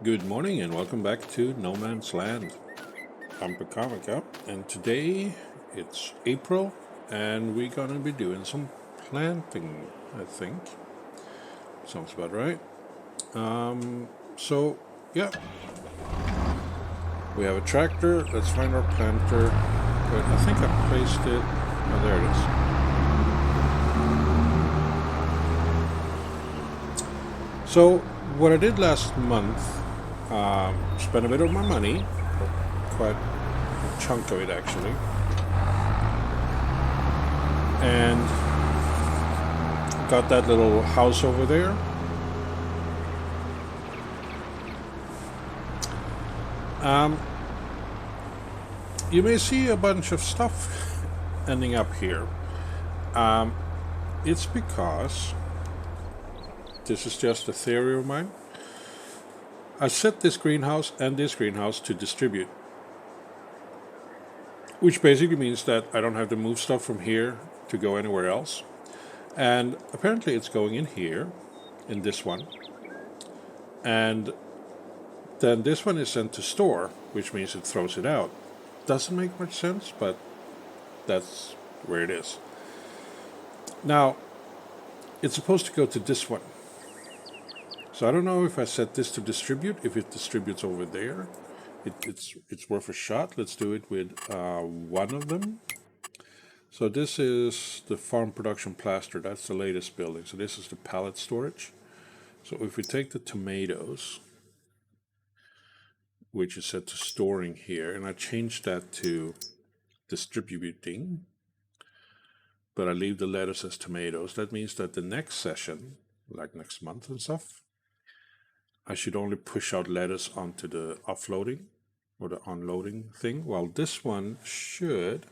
Good morning and welcome back to No Man's Land. I'm Pacamica, and today it's April and we're gonna be doing some planting, I think. Sounds about right. So, yeah, we have a tractor. Let's find our planter. But I think I placed it. Oh, there it is. So, what I did last month, spent a bit of my money, quite a chunk of it actually, and got that little house over there. You may see a bunch of stuff ending up here. It's because this is just a theory of mine. I set this greenhouse and this greenhouse to distribute, which basically means that I don't have to move stuff from here to go anywhere else. And apparently it's going in here, in this one. And then this one is sent to store, which means it throws it out. Doesn't make much sense, but that's where it is. Now, it's supposed to go to this one. So I don't know if I set this to distribute, if it distributes over there. It's worth a shot. Let's do it with one of them. So this is the farm production plaster. That's the latest building. So this is the pallet storage. So if we take the tomatoes, which is set to storing here, and I change that to distributing, but I leave the lettuce as tomatoes, that means that the next session, like next month and stuff, I should only push out lettuce onto the offloading or the unloading thing, while this one should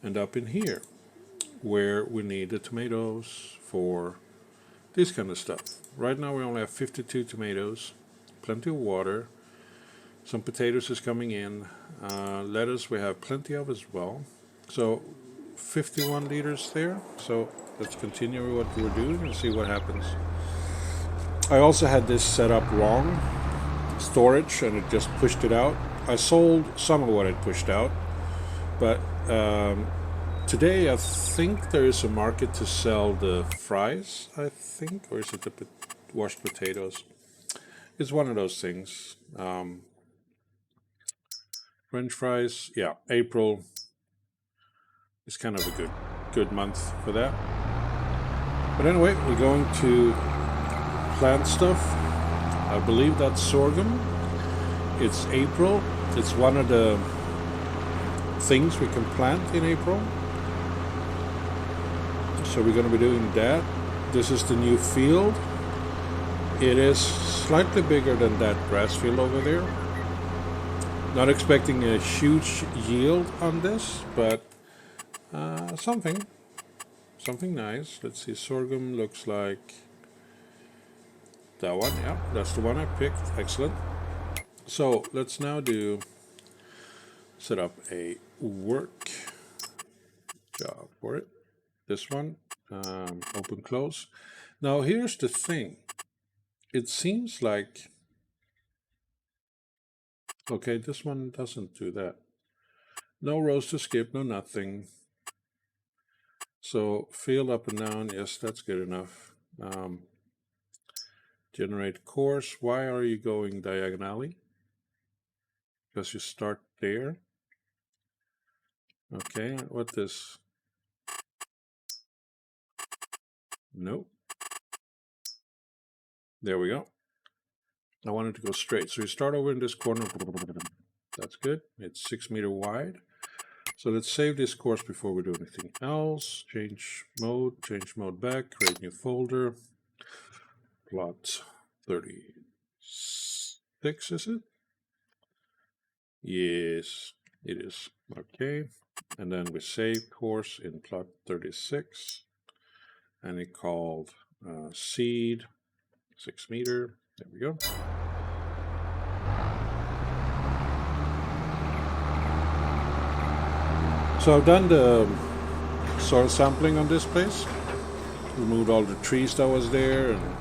end up in here, where we need the tomatoes for this kind of stuff. Right now we only have 52 tomatoes, plenty of water, some potatoes is coming in, lettuce we have plenty of as well. So 51 liters there. So let's continue what we're doing and see what happens. I also had this set up wrong, storage, and it just pushed it out. I sold some of what it pushed out, but today I think there is a market to sell the fries, I think, or is it the washed potatoes? It's one of those things. French fries, yeah, April is kind of a good month for that. But anyway, we're going to plant stuff. I believe that's sorghum. It's April. It's one of the things we can plant in April. So we're going to be doing that. This is the new field. It is slightly bigger than that grass field over there. Not expecting a huge yield on this, but something nice. Let's see, sorghum looks like that one. Yeah, that's the one I picked. Excellent. So let's now set up a work job for it. This one, open, close. Now here's the thing. It seems like, okay, this one doesn't do that. No rows to skip, no nothing. So field up and down, yes, that's good enough. Generate course. Why are you going diagonally? Because you start there. Okay, what this? Nope. There we go. I wanted to go straight. So you start over in this corner. That's good. It's 6 meters wide. So let's save this course before we do anything else. Change mode back, create new folder. Plot 36, is it? Yes, it is. Okay. And then we save course in plot 36. And it called seed, 6 meter. There we go. So I've done the soil sampling on this place. Removed all the trees that was there, and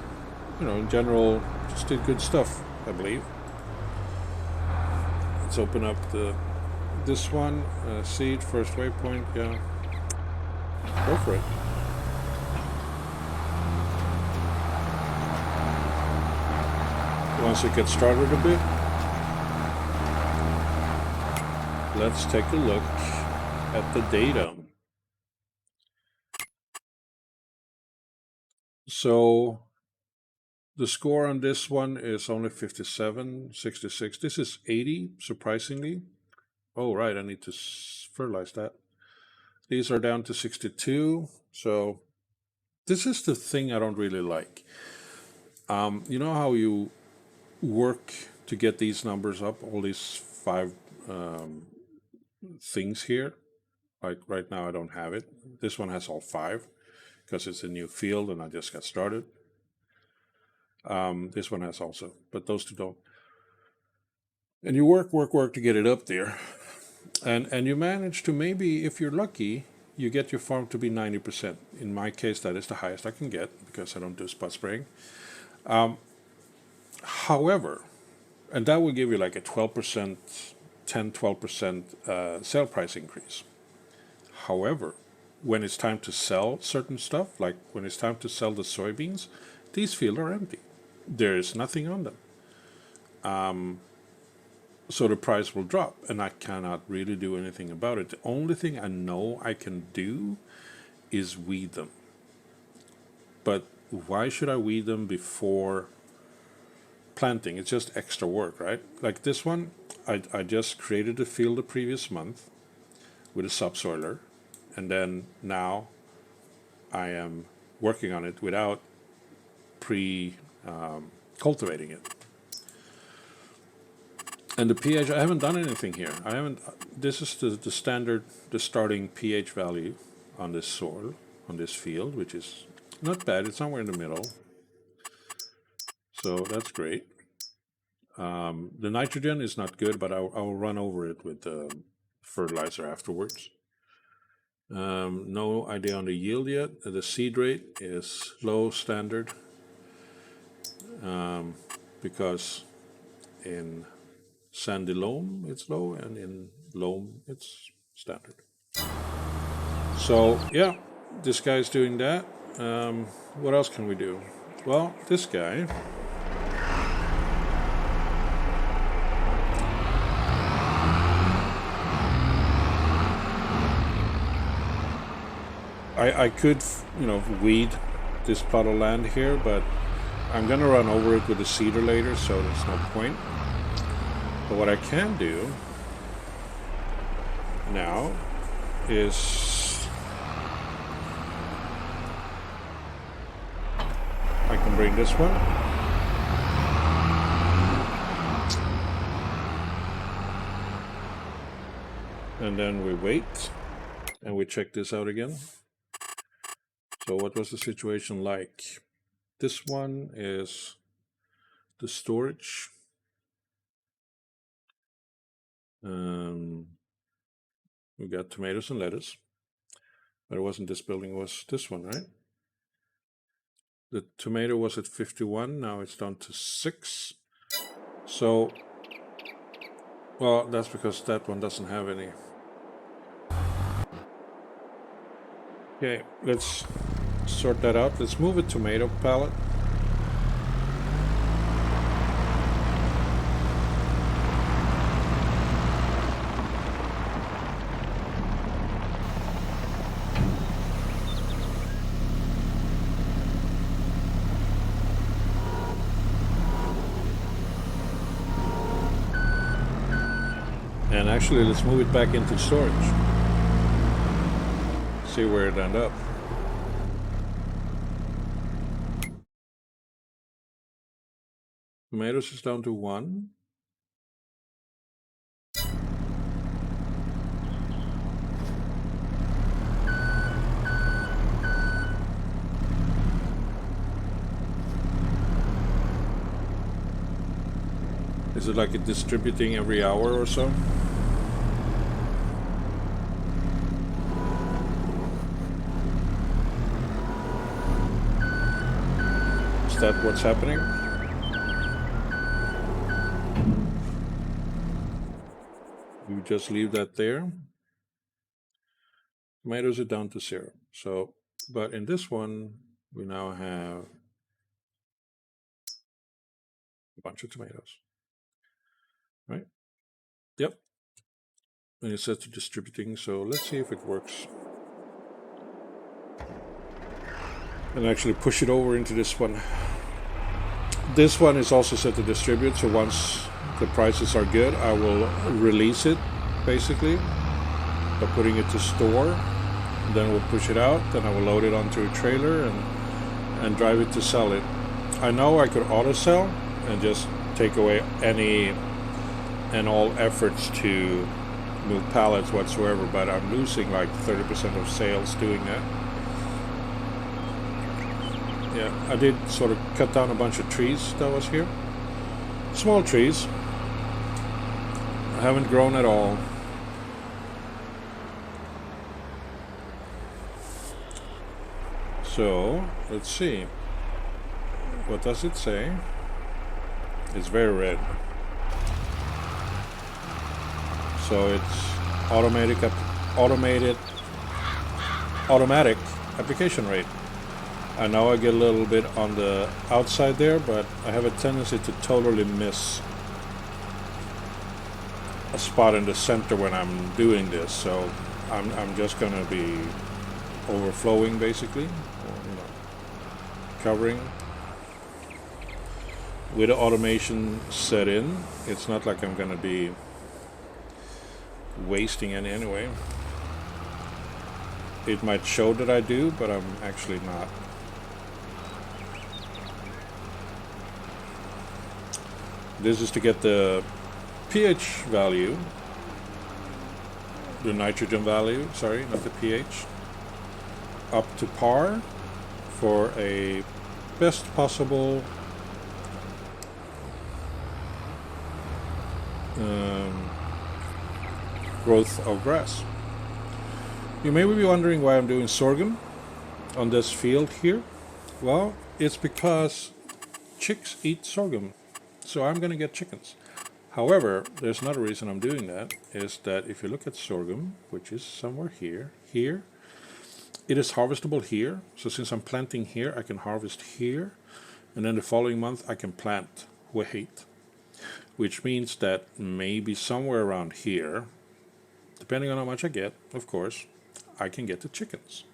in general, just did good stuff, I believe. Let's open up this one. Seed, first waypoint, yeah. Go for it. Once it gets started a bit, let's take a look at the data. So the score on this one is only 57, 66. This is 80, surprisingly. Oh, right, I need to fertilize that. These are down to 62. So this is the thing I don't really like. You know how you work to get these numbers up, all these 5 things here? Like right now I don't have it. This one has all 5 because it's a new field and I just got started. This one has also, but those two don't. And you work to get it up there. And you manage to, maybe if you're lucky, you get your farm to be 90%. In my case, that is the highest I can get because I don't do spot spraying. However, and that will give you like a 12%, 10-12% sale price increase. However, when it's time to sell certain stuff, like when it's time to sell the soybeans, these fields are empty. There is nothing on them. So the price will drop, and I cannot really do anything about it. The only thing I know I can do is weed them. But why should I weed them before planting? It's just extra work, right? Like this one, I just created a field the previous month with a subsoiler, and then now I am working on it without cultivating it. And the pH, I haven't done anything here. This is the standard, the starting pH value on this soil, on this field, which is not bad. It's somewhere in the middle. So that's great. The nitrogen is not good, but I'll run over it with the fertilizer afterwards. No idea on the yield yet. The seed rate is low standard because in sandy loam it's low and in loam it's standard. So yeah, this guy's doing that. What else can we do? Well, this guy, I could, weed this plot of land here, but I'm gonna run over it with a seeder later, so there's no point. But what I can do now is I can bring this one. And then we wait and we check this out again. So what was the situation like? This one is the storage. We got tomatoes and lettuce, but it wasn't this building, it was this one, right? The tomato was at 51, now it's down to 6. So, well, that's because that one doesn't have any. Okay, let's sort that out. Let's move a tomato pallet. And actually, let's move it back into storage. See where it ended up. Tomatoes is down to 1. Is it like it distributing every hour or so? Is that what's happening? we just leave that there. Tomatoes are down to 0. So, but in this one, we now have a bunch of tomatoes, right? Yep. And it says to distributing, so let's see if it works. And actually push it over into this one. This one is also set to distribute, so once the prices are good, I will release it, basically, by putting it to store. Then we'll push it out, then I will load it onto a trailer and drive it to sell it. I know I could auto sell and just take away any and all efforts to move pallets whatsoever, but I'm losing like 30% of sales doing that. Yeah, I did sort of cut down a bunch of trees that was here. Small trees. I haven't grown at all. So, let's see. What does it say? It's very red. So it's automatic application rate. I know I get a little bit on the outside there, but I have a tendency to totally miss a spot in the center when I'm doing this. So I'm just gonna be overflowing basically, or, covering. With the automation set in, it's not like I'm gonna be wasting any anyway. It might show that I do, but I'm actually not. This is to get the pH value, the nitrogen value, sorry, not the pH, up to par for a best possible growth of grass. You may be wondering why I'm doing sorghum on this field here. Well, it's because chicks eat sorghum, so I'm going to get chickens. However, there's another reason I'm doing that, is that if you look at sorghum, which is somewhere here, it is harvestable here. So since I'm planting here, I can harvest here, and then the following month I can plant wheat, which means that maybe somewhere around here, depending on how much I get, of course, I can get the chickens.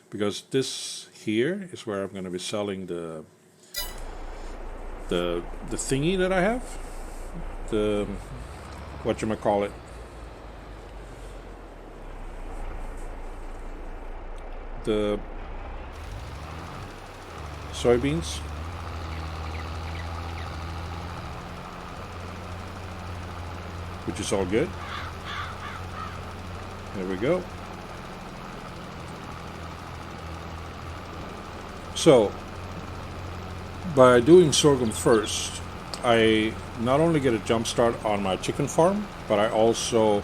Because this here is where I'm going to be selling the thingy that I have, the whatchamacallit, the soybeans. Which is all good. There we go. So, by doing sorghum first, I not only get a jump start on my chicken farm, but I also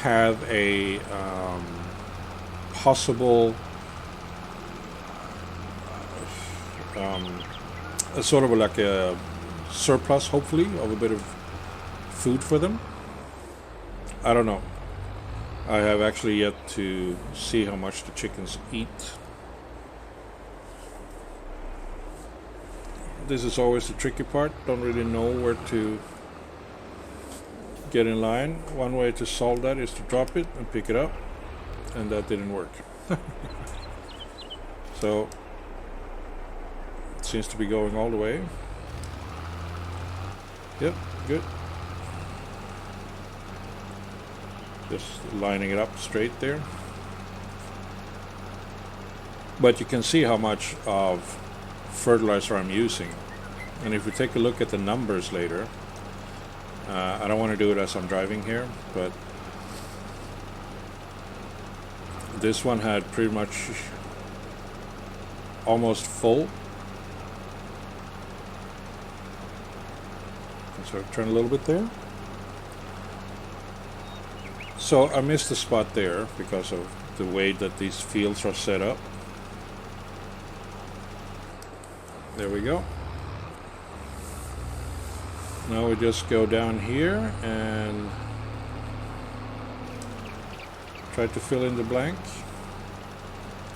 have a possible a sort of like a surplus, hopefully, of a bit of food for them. I don't know. I have actually yet to see how much the chickens eat. This is always the tricky part. Don't really know where to get in line. One way to solve that is to drop it and pick it up, and that didn't work. So it seems to be going all the way. Yep, good. Just lining it up straight there. But you can see how much of fertilizer I'm using. And if we take a look at the numbers later, I don't want to do it as I'm driving here, but this one had pretty much almost full. So turn a little bit there. So I missed the spot there because of the way that these fields are set up. There we go. Now we just go down here and Try to fill in the blank.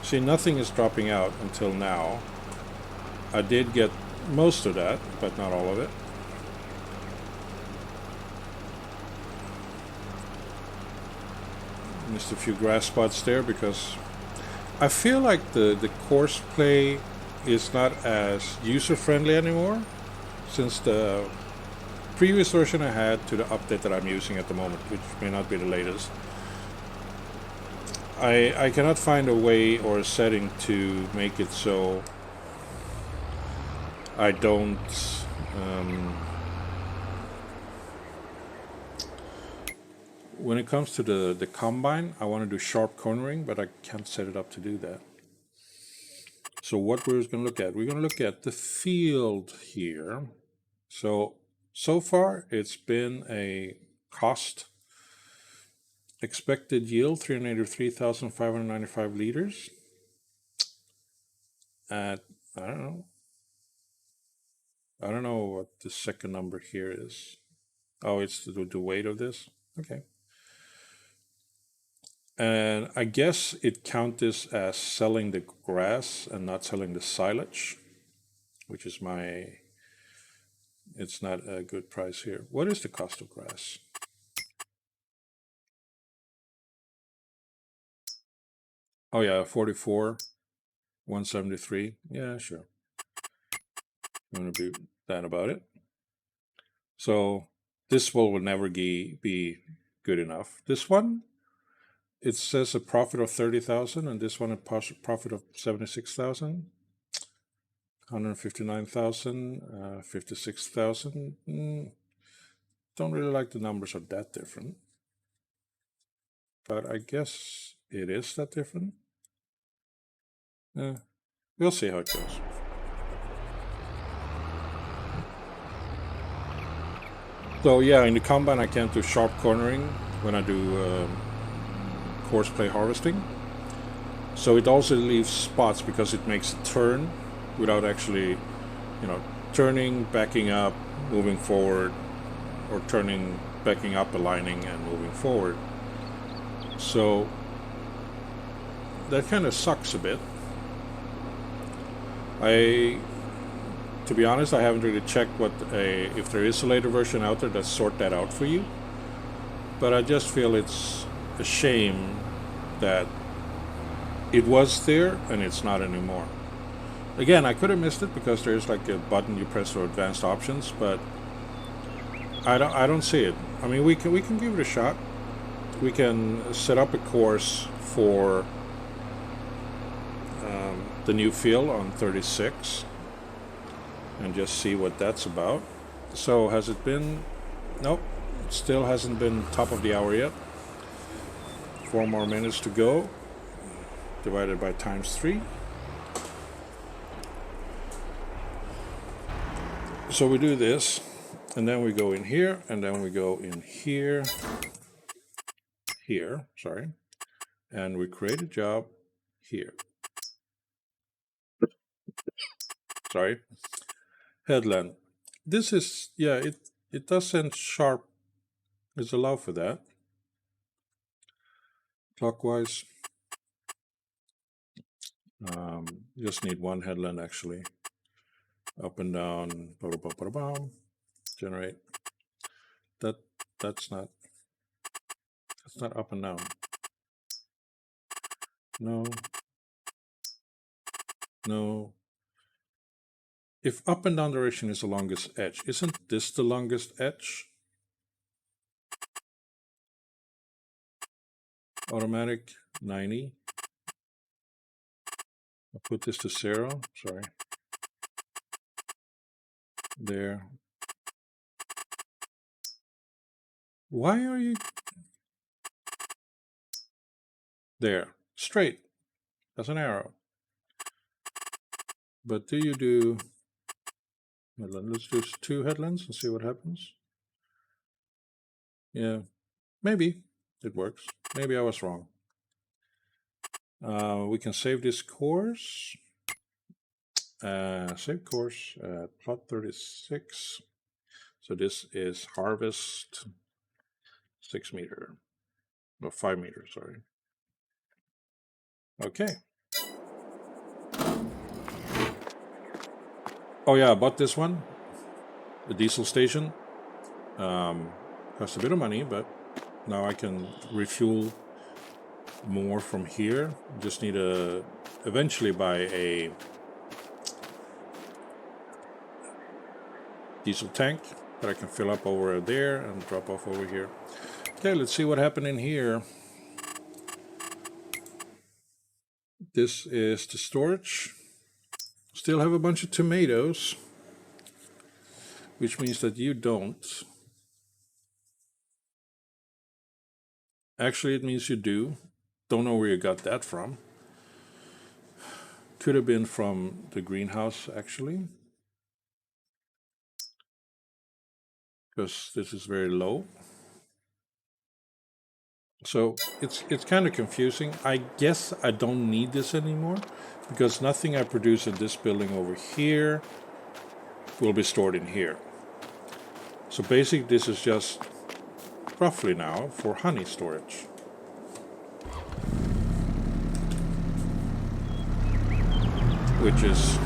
See, nothing is dropping out until now. I did get most of that, but not all of it. Missed a few grass spots there because I feel like the course play is not as user-friendly anymore since the previous version I had to the update that I'm using at the moment, which may not be the latest. I cannot find a way or a setting to make it so I don't when it comes to the combine, I want to do sharp cornering, but I can't set it up to do that. So what we're going to look at, we're going to look at the field here. So far it's been a cost expected yield 383,595 liters at I don't know what the second number here is. Oh, it's the weight of this. Okay. And I guess it counts this as selling the grass and not selling the silage, which is it's not a good price here. What is the cost of grass? Oh yeah, 44, 173. Yeah, sure. I'm gonna be that about it. So this will never be good enough. This one, it says a profit of 30,000, and this one a profit of 76,000. 159,000, 56,000. Don't really like the numbers are that different, but I guess it is that different. We'll see how it goes. So yeah, in the combine I can't do sharp cornering when I do course play harvesting. So it also leaves spots because it makes a turn without actually, turning, backing up, moving forward, or turning, backing up, aligning, and moving forward. So that kind of sucks a bit. To be honest, I haven't really checked if there is a later version out there that sort that out for you. But I just feel it's a shame that it was there and it's not anymore. Again, I could have missed it because there's like a button you press for advanced options, but I don't see it. I mean, we can give it a shot. We can set up a course for the new field on 36 and just see what that's about. So has it been? Nope, it still hasn't been top of the hour yet. 4 more minutes to go, divided by times 3. So we do this, and then we go in here, and then we go in here, and we create a job here. Sorry. Headland. This is, yeah, it does send sharp. It's allowed for that. Clockwise. Just need one headland actually. Up and down. Generate. That's not up and down. No. If up and down direction is the longest edge, isn't this the longest edge? Automatic 90. I'll put this to 0. Sorry. There. Why are you there? Straight as an arrow. But do you do headland? Let's do 2 headlands and see what happens. Yeah, maybe it works. Maybe I was wrong. We can save this course. Save course at plot 36. So this is harvest 6 meter, or 5 meters, sorry. Okay. Oh yeah, I bought this one, the diesel station. Cost a bit of money, but now I can refuel more from here. Just need to eventually buy a diesel tank that I can fill up over there and drop off over here. Okay, let's see what happened in here. This is the storage. Still have a bunch of tomatoes, which means that you don't. Actually, it means you do. Don't know where you got that from. Could have been from the greenhouse, actually, because this is very low. So it's kind of confusing. I guess I don't need this anymore because nothing I produce in this building over here will be stored in here. So basically this is just roughly now for honey storage. Which is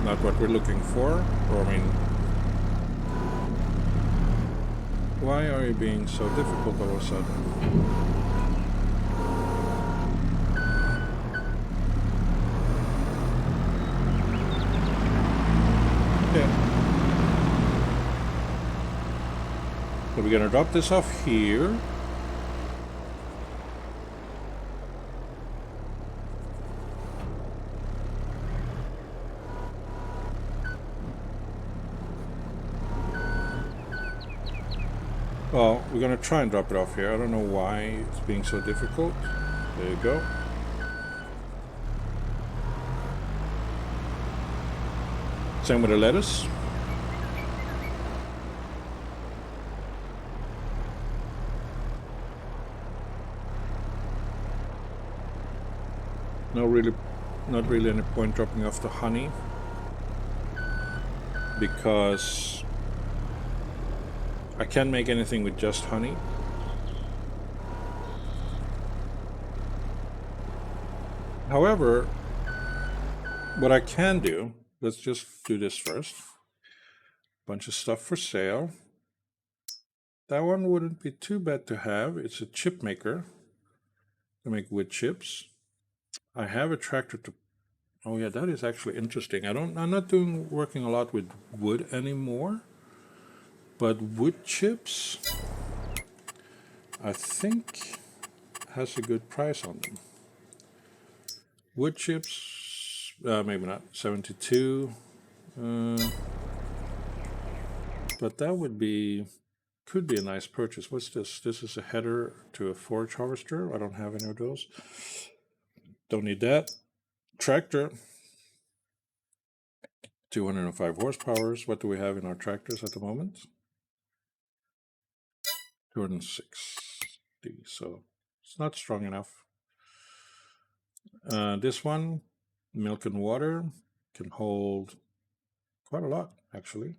not what we're looking for. Or I mean, why are you being so difficult all of a sudden? Okay. So we're gonna drop this off here. Well, we're gonna try and drop it off here. I don't know why it's being so difficult. There you go. Same with the lettuce. Not really any point dropping off the honey because I can't make anything with just honey. However, what I can do, let's just do this first. Bunch of stuff for sale. That one wouldn't be too bad to have. It's a chip maker to make wood chips. I have a tractor to. Oh yeah, that is actually interesting. I'm not working a lot with wood anymore, but wood chips, I think, has a good price on them. Wood chips, maybe not 72, but that could be a nice purchase. What's this? This is a header to a forage harvester. I don't have any of those. Don't need that. Tractor, 205 horsepower. What do we have in our tractors at the moment? 260. So it's not strong enough. This one, milk and water, can hold quite a lot, actually.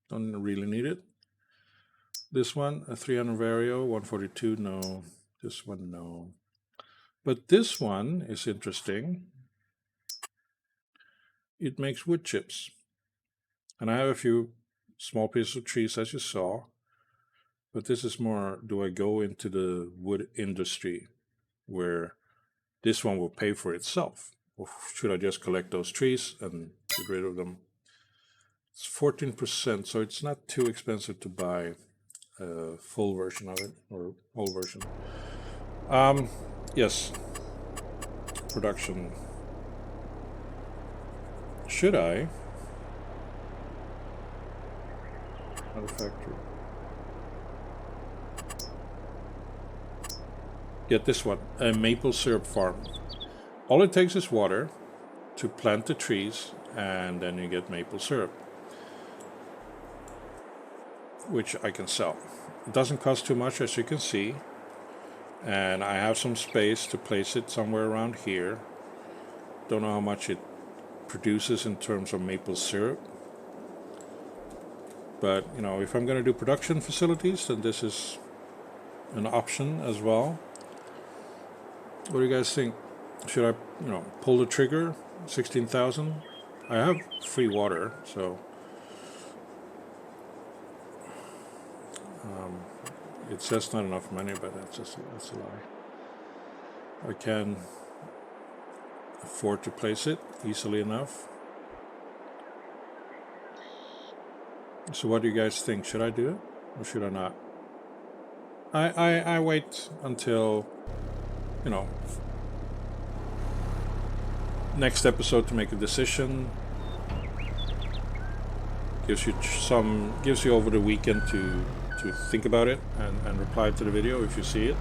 Don't really need it. This one, a 300 Vario, 142, no. This one, no. But this one is interesting. It makes wood chips. And I have a few small pieces of trees, as you saw. But this is more, do I go into the wood industry where this one will pay for itself? Or should I just collect those trees and get rid of them? It's 14%, so it's not too expensive to buy a full version of it, or whole version. Yes. Production. Should I? Not a factory. Get this one, a maple syrup farm. All it takes is water to plant the trees, and then you get maple syrup, which I can sell. It doesn't cost too much, as you can see, and I have some space to place it somewhere around here. Don't know how much it produces in terms of maple syrup, but you know, if I'm going to do production facilities, then this is an option as well. What do you guys think? Should I, pull the trigger? 16,000? I have free water, so it says not enough money, but that's a lie. I can afford to place it easily enough. So what do you guys think? Should I do it or should I not? I wait until, next episode to make a decision. Gives you over the weekend to think about it and reply to the video if you see it.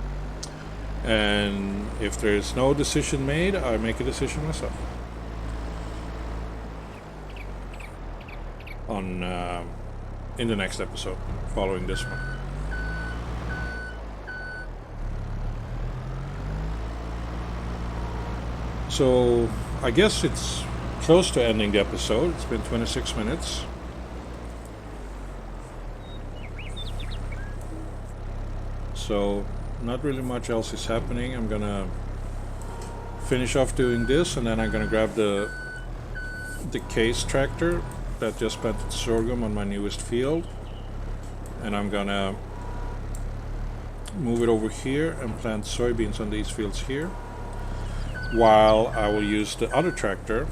And if there is no decision made, I make a decision myself on in the next episode following this one. So I guess it's close to ending the episode. It's been 26 minutes. So not really much else is happening. I'm gonna finish off doing this, and then I'm gonna grab the case tractor that just planted sorghum on my newest field, and I'm gonna move it over here and plant soybeans on these fields here, while I will use the other tractor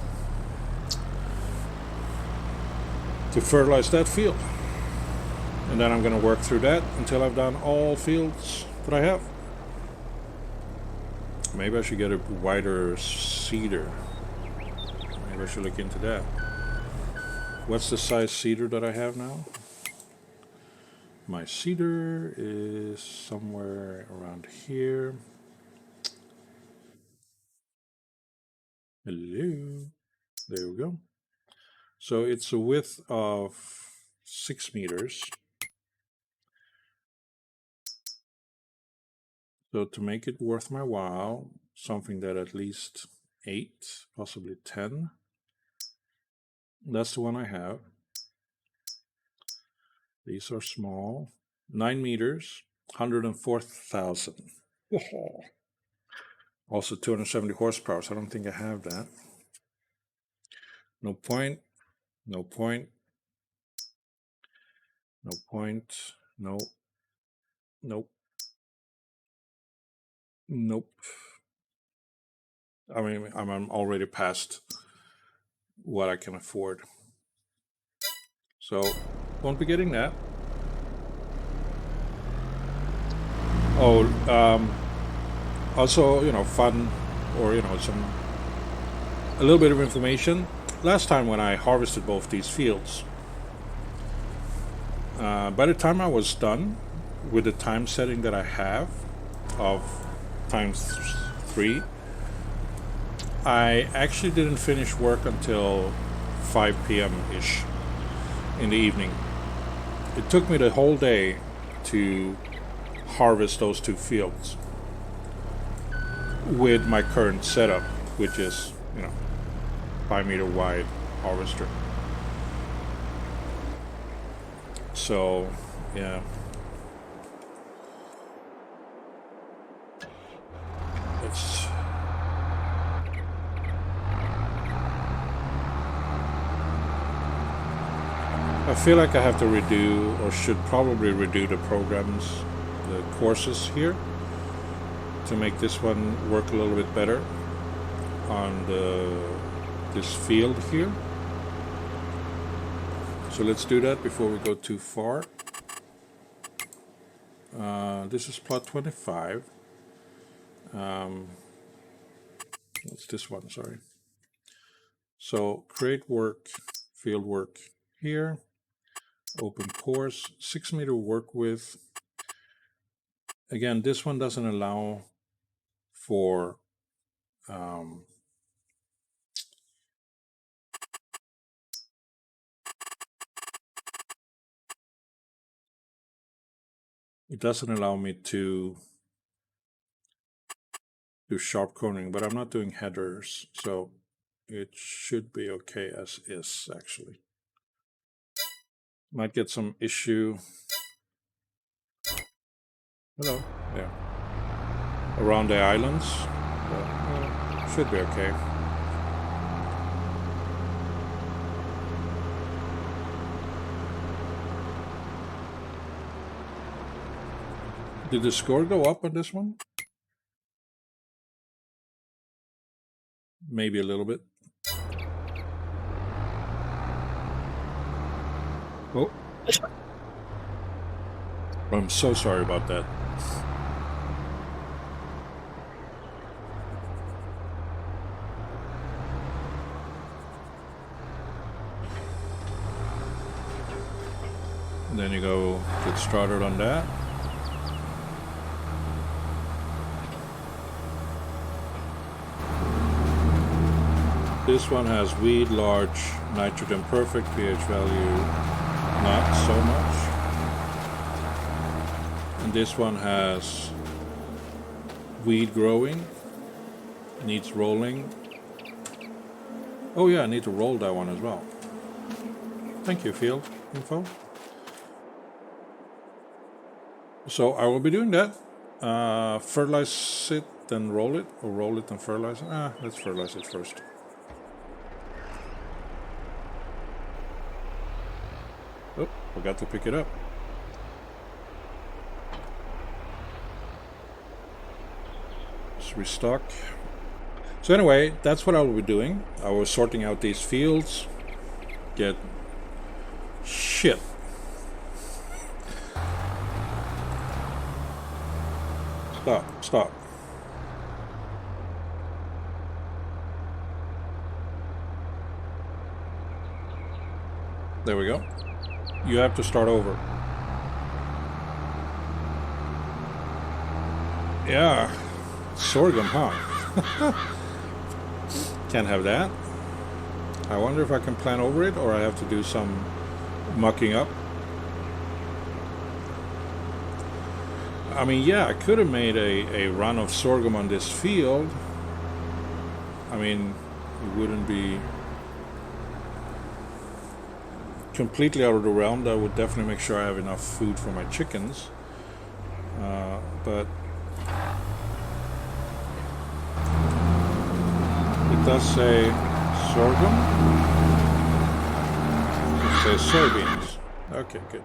to fertilize that field. And then I'm going to work through that until I've done all fields that I have. Maybe I should get a wider seeder. Maybe I should look into that. What's the size seeder that I have now? My seeder is somewhere around here. Hello. There we go. So it's a width of 6 meters. So to make it worth my while, something that at least 8, possibly 10. That's the one I have. These are small. 9 meters, 104,000. Also 270 horsepower, so I don't think I have that. No point. No point. No point. No. Nope. Nope. I mean, I'm already past what I can afford. So, won't be getting that. Oh, also, fun, or, a little bit of information. Last time when I harvested both these fields, by the time I was done with the time setting that I have of times 3, I actually didn't finish work until 5 p.m.-ish in the evening. It took me the whole day to harvest those 2 fields with my current setup, which is, 5-meter wide harvester. So, yeah. I feel like I have to redo, or should probably redo the programs, the courses here, to make this one work a little bit better on this field here. So let's do that before we go too far. This is plot 25. What's this one? Sorry. So create work, field work here. Open course, 6-meter work width. Again, this one doesn't allow for it doesn't allow me to do sharp cornering, but I'm not doing headers, so it should be okay as is, actually. Might get some issue. Hello, there. Around the islands, Should be okay. Did the score go up on this one? Maybe a little bit. Oh. I'm so sorry about that. And then you go get started on that. This one has weed large, nitrogen perfect, pH value not so much. And this one has weed growing, needs rolling. Oh yeah, I need to roll that one as well. Thank you, field info. So I will be doing that. Fertilize it, then roll it, or roll it and fertilize it. Let's fertilize it first. Oh, forgot to pick it up. Let's restock. So anyway, that's what I will be doing. I was sorting out these fields. Get shit. Stop. There we go. You have to start over. Yeah, sorghum, huh? Can't have that. I wonder if I can plant over it or I have to do some mucking up. I mean, yeah, I could have made a run of sorghum on this field. I mean, it wouldn't be completely out of the realm. That would definitely make sure I have enough food for my chickens. But it does say sorghum. It says soybeans. Okay, good.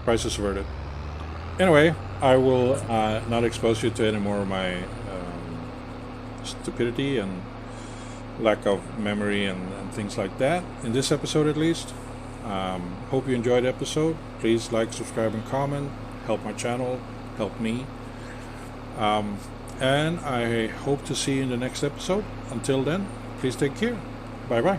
Crisis averted. Anyway, I will not expose you to any more of my stupidity and lack of memory and things like that in this episode, at least. Hope you enjoyed the episode. Please like, subscribe, and comment. Help my channel, help me. And I hope to see you in the next episode. Until then, please take care. Bye bye.